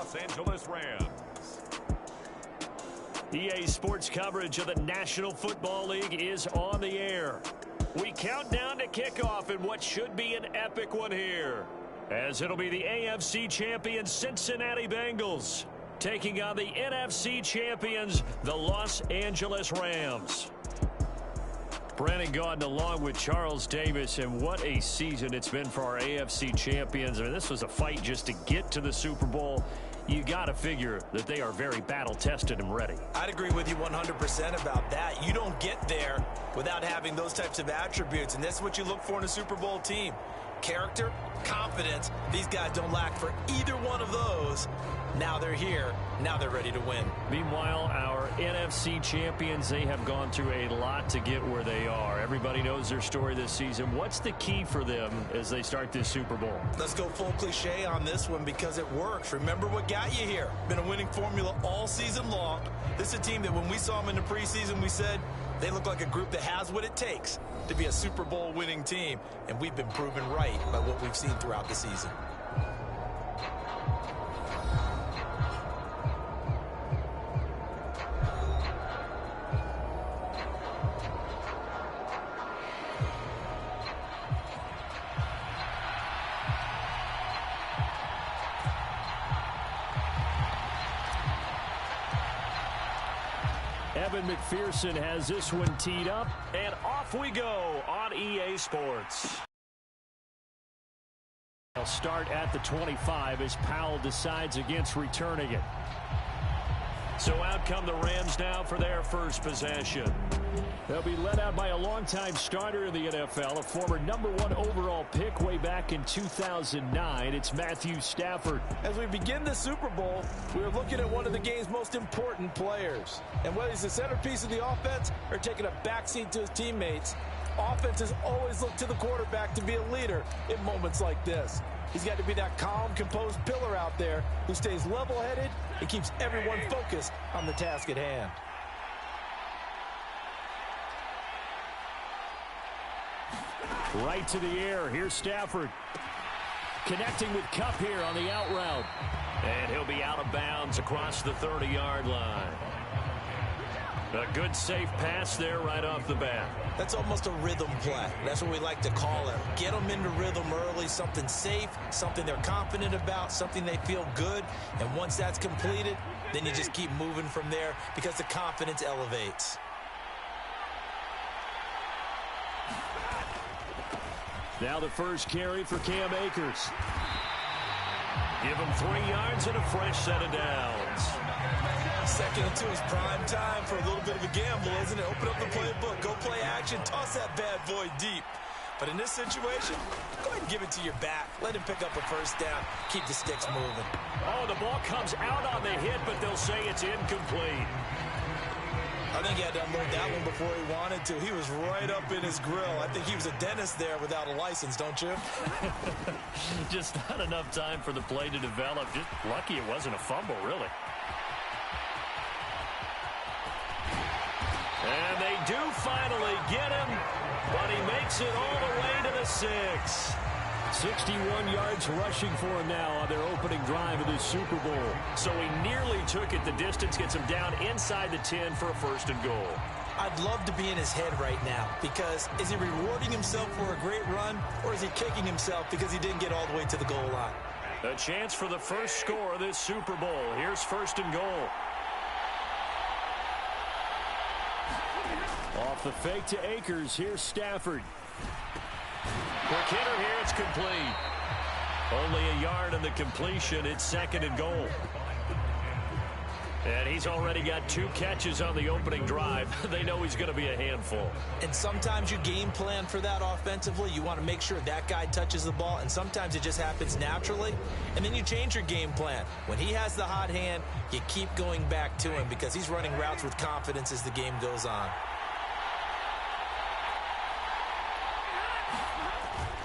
Los Angeles Rams. EA Sports coverage of the National Football League is on the air. We count down to kickoff in what should be an epic one here, as it'll be the AFC champions Cincinnati Bengals taking on the NFC champions, the Los Angeles Rams. Brandon Gaudin along with Charles Davis, and what a season it's been for our AFC champions. I mean, this was a fight just to get to the Super Bowl. You got to figure that they are very battle-tested and ready. I'd agree with you 100% about that. You don't get there without having those types of attributes, and that's what you look for in a Super Bowl team. Character, confidence. These guys don't lack for either one of those. Now they're here. Now they're ready to win. Meanwhile, our NFC champions, they have gone through a lot to get where they are. Everybody knows their story this season. What's the key for them as they start this Super Bowl? Let's go full cliche on this one because it works. Remember what got you here. Been a winning formula all season long. This is a team that when we saw them in the preseason, we said they look like a group that has what it takes to be a Super Bowl winning team. And we've been proven right by what we've seen throughout the season. Evan McPherson has this one teed up, and off we go on EA Sports. They'll start at the 25 as Powell decides against returning it. So out come the Rams now for their first possession. They'll be led out by a longtime starter in the NFL, a former #1 overall pick way back in 2009. It's Matthew Stafford. As we begin the Super Bowl, we're looking at one of the game's most important players. And whether he's the centerpiece of the offense or taking a backseat to his teammates, offenses always look to the quarterback to be a leader in moments like this. He's got to be that calm, composed pillar out there who stays level-headed and keeps everyone focused on the task at hand. Right to the air. Here's Stafford. Connecting with Kupp here on the out route. And he'll be out of bounds across the 30-yard line. A good, safe pass there right off the bat. That's almost a rhythm play. That's what we like to call it. Get them into rhythm early, something safe, something they're confident about, something they feel good. And once that's completed, then you just keep moving from there because the confidence elevates. Now the first carry for Cam Akers. Give him 3 yards and a fresh set of downs. Second and 2 is prime time for a little bit of a gamble, isn't it? Open up the playbook, go play action, toss that bad boy deep. But in this situation, go ahead and give it to your back. Let him pick up a first down. Keep the sticks moving. Oh, the ball comes out on the hit, but they'll say it's incomplete. I think he had to unload that one before he wanted to. He was right up in his grill. I think he was a dentist there without a license, don't you? Just not enough time for the play to develop. Just lucky it wasn't a fumble, really. And they do finally get him, but he makes it all the way to the 6. 61 yards rushing for him now on their opening drive of this Super Bowl. So he nearly took it the distance, gets him down inside the 10 for a first and goal. I'd love to be in his head right now because is he rewarding himself for a great run or is he kicking himself because he didn't get all the way to the goal line? A chance for the first score of this Super Bowl. Here's first and goal. Off the fake to Akers, here's Stafford. Quick hitter here, it's complete. Only a yard in the completion, it's second and goal. And he's already got 2 catches on the opening drive. They know he's going to be a handful. And sometimes you game plan for that offensively. You want to make sure that guy touches the ball, and sometimes it just happens naturally. And then you change your game plan. When he has the hot hand, you keep going back to him because he's running routes with confidence as the game goes on.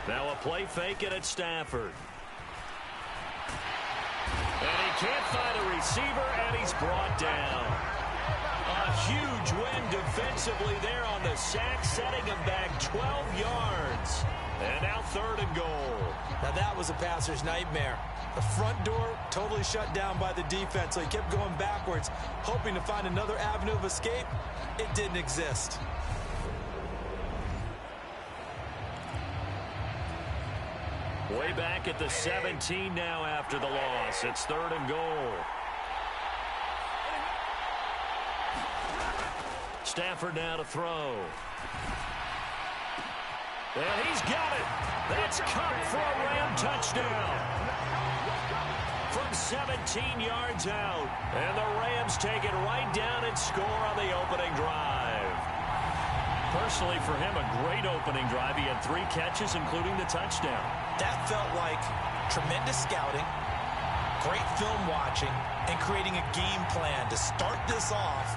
Now a play fake it at Stafford. And he can't find a receiver, and he's brought down. A huge win defensively there on the sack, setting him back 12 yards. And now 3rd and goal. Now that was a passer's nightmare. The front door totally shut down by the defense, so he kept going backwards, hoping to find another avenue of escape. It didn't exist. Way back at the 17 now after the loss. It's 3rd and goal. Stafford now to throw. And he's got it. That's caught for a Ram touchdown. From 17 yards out. And the Rams take it right down and score on the opening drive. Personally, for him, a great opening drive. He had 3 catches, including the touchdown. That felt like tremendous scouting, great film watching, and creating a game plan to start this off,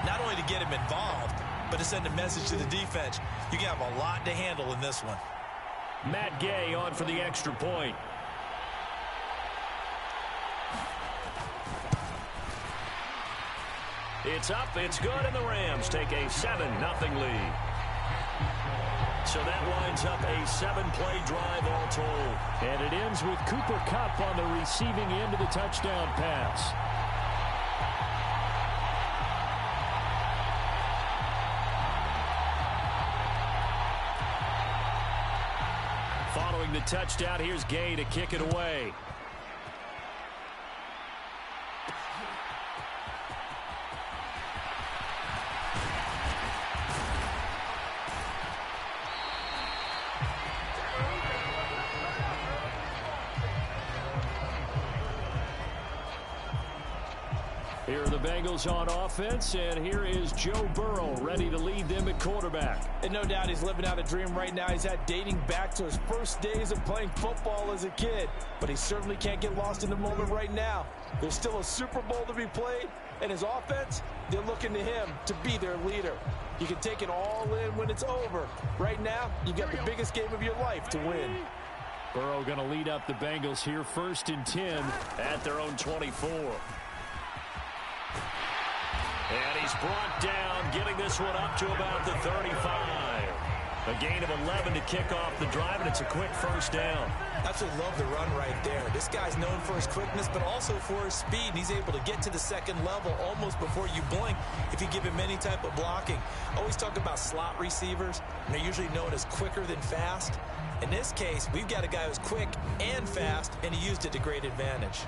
not only to get him involved, but to send a message to the defense. You can have a lot to handle in this one. Matt Gay on for the extra point. It's up, it's good, and the Rams take a 7-0 lead. So that winds up a 7-play drive all told. And it ends with Cooper Kupp on the receiving end of the touchdown pass. Following the touchdown, here's Gay to kick it away. Here are the Bengals on offense, and here is Joe Burrow ready to lead them at quarterback. And no doubt he's living out a dream right now. He's had dating back to his first days of playing football as a kid. But he certainly can't get lost in the moment right now. There's still a Super Bowl to be played, and his offense, they're looking to him to be their leader. You can take it all in when it's over. Right now, you've got the biggest game of your life to win. Burrow going to lead up the Bengals here, 1st and 10 at their own 24. And he's brought down, getting this one up to about the 35. A gain of 11 to kick off the drive, and it's a quick 1st down. Absolutely love the run right there. This guy's known for his quickness, but also for his speed. And he's able to get to the 2nd level almost before you blink if you give him any type of blocking. Always talk about slot receivers, and they're usually known as quicker than fast. In this case, we've got a guy who's quick and fast, and he used it to great advantage.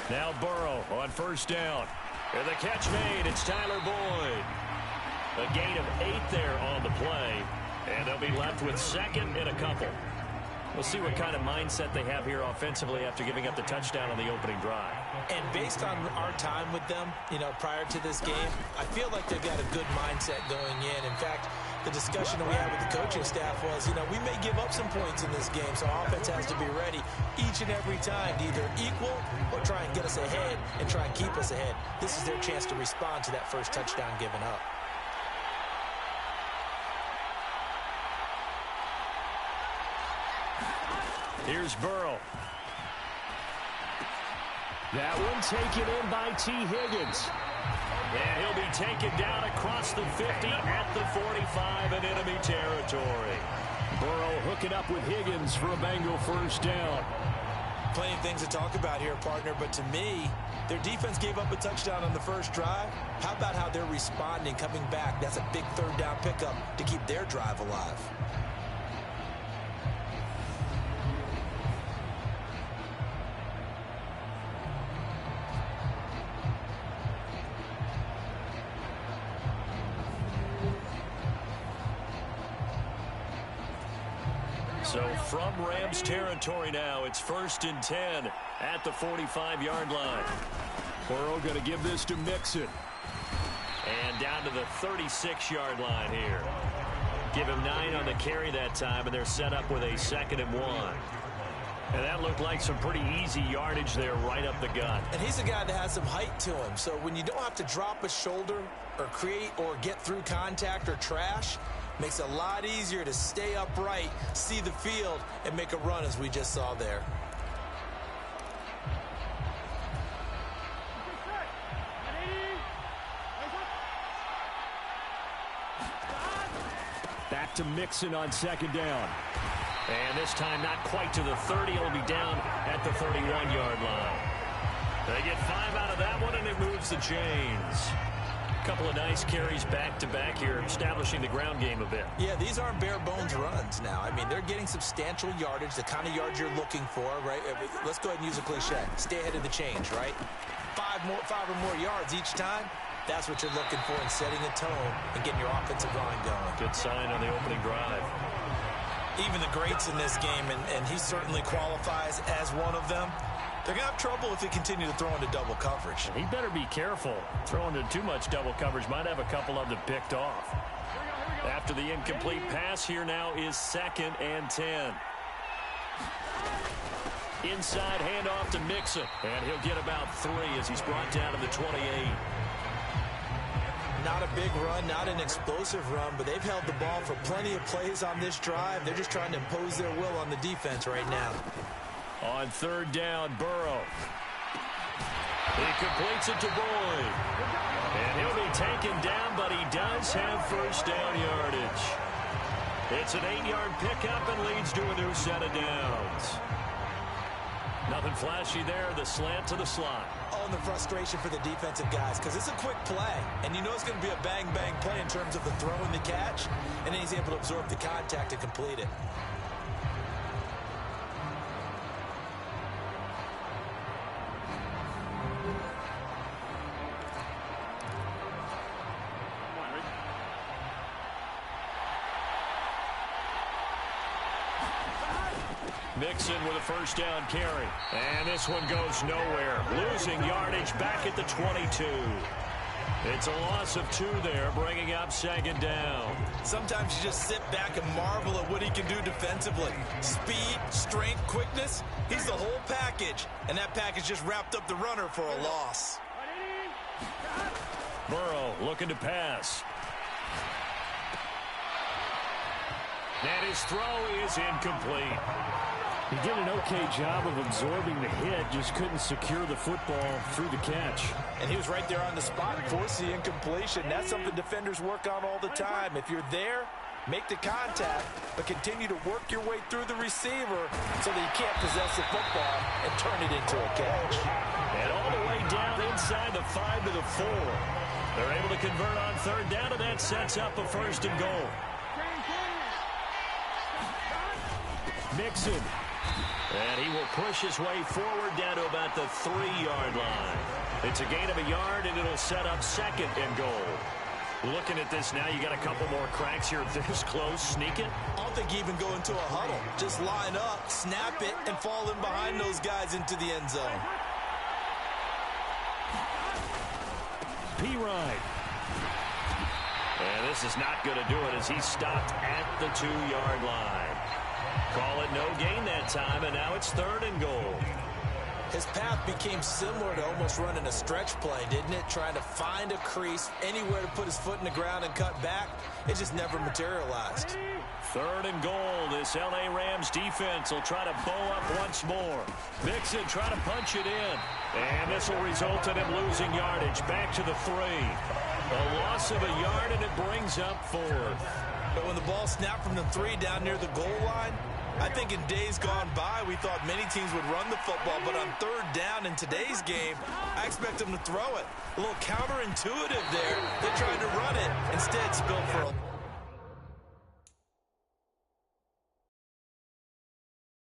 Now Burrow on 1st down. And the catch made. It's Tyler Boyd. A gain of 8 there on the play. And they'll be left with 2nd and a couple. We'll see what kind of mindset they have here offensively after giving up the touchdown on the opening drive. And based on our time with them, prior to this game, I feel like they've got a good mindset going in. In fact, the discussion that we had with the coaching staff was, we may give up some points in this game, so offense has to be ready each and every time to either equal or try and get us ahead and try and keep us ahead. This is their chance to respond to that first touchdown given up. Here's Burrow. That one taken in by T. Higgins. And he'll be taken down across the 50 at the 45 in enemy territory. Burrow hooking up with Higgins for a Bengal 1st down. Plenty of things to talk about here, partner, but to me, their defense gave up a touchdown on the first drive. How about how they're responding, coming back? That's a big 3rd down pickup to keep their drive alive. So from Rams territory now, it's 1st and 10 at the 45-yard line. Burrow going to give this to Mixon. And down to the 36-yard line here. Give him 9 on the carry that time, and they're set up with a 2nd and 1. And that looked like some pretty easy yardage there right up the gut. And he's a guy that has some height to him. So when you don't have to drop a shoulder or create or get through contact or trash, Makes it a lot easier to stay upright, see the field, and make a run as we just saw there. Back to Mixon on second down. And this time not quite to the 30. It'll be down at the 31-yard line. They get 5 out of that one, and it moves the chains. A couple of nice carries back-to-back here, establishing the ground game a bit. Yeah, these aren't bare-bones runs now. I mean, they're getting substantial yardage, the kind of yards you're looking for, right? Let's go ahead and use a cliche. Stay ahead of the change, right? 5 or more yards each time. That's what you're looking for in setting a tone and getting your offensive line going. Good sign on the opening drive. Even the greats in this game, and he certainly qualifies as one of them, they're going to have trouble if they continue to throw into double coverage. He better be careful. Throwing into too much double coverage might have a couple of them picked off. After the incomplete pass, here now is 2nd and 10. Inside handoff to Mixon, and he'll get about 3 as he's brought down to the 28. Not a big run, not an explosive run, but they've held the ball for plenty of plays on this drive. They're just trying to impose their will on the defense right now. On 3rd down, Burrow. He completes it to Boyd. And he'll be taken down, but he does have first down yardage. It's an 8-yard pickup and leads to a new set of downs. Nothing flashy there, the slant to the slot. Oh, and the frustration for the defensive guys, because it's a quick play, and you know it's going to be a bang-bang play in terms of the throw and the catch, and then he's able to absorb the contact and complete it. Mixon with a first down carry. And this one goes nowhere. Losing yardage back at the 22. It's a loss of 2 there, bringing up 2nd down. Sometimes you just sit back and marvel at what he can do defensively. Speed, strength, quickness, he's the whole package. And that package just wrapped up the runner for a loss. Burrow looking to pass. And his throw is incomplete. He did an okay job of absorbing the hit, just couldn't secure the football through the catch. And he was right there on the spot, force the incompletion. That's something defenders work on all the time. If you're there, make the contact, but continue to work your way through the receiver so that you can't possess the football and turn it into a catch. And all the way down inside the 5 to the 4. They're able to convert on 3rd down, and that sets up a 1st and goal. Mixon. And he will push his way forward down to about the 3-yard line. It's a gain of a yard, and it'll set up 2nd and goal. Looking at this now, you got a couple more cracks here this close. Sneak it. I don't think you even go into a huddle. Just line up, snap it, and fall in behind those guys into the end zone. P-Ride. And this is not going to do it as he's stopped at the 2-yard line. Call it no gain that time, and now it's 3rd and goal. His path became similar to almost running a stretch play, didn't it? Trying to find a crease, anywhere to put his foot in the ground and cut back. It just never materialized. 3rd and goal. This L.A. Rams defense will try to bow up once more. Mixon try to punch it in. And this will result in him losing yardage. Back to the 3. A loss of a yard, and it brings up 4th. But when the ball snapped from the 3 down near the goal line, I think in days gone by, we thought many teams would run the football, but on 3rd down in today's game, I expect them to throw it. A little counterintuitive there. They tried to run it, instead spilled for a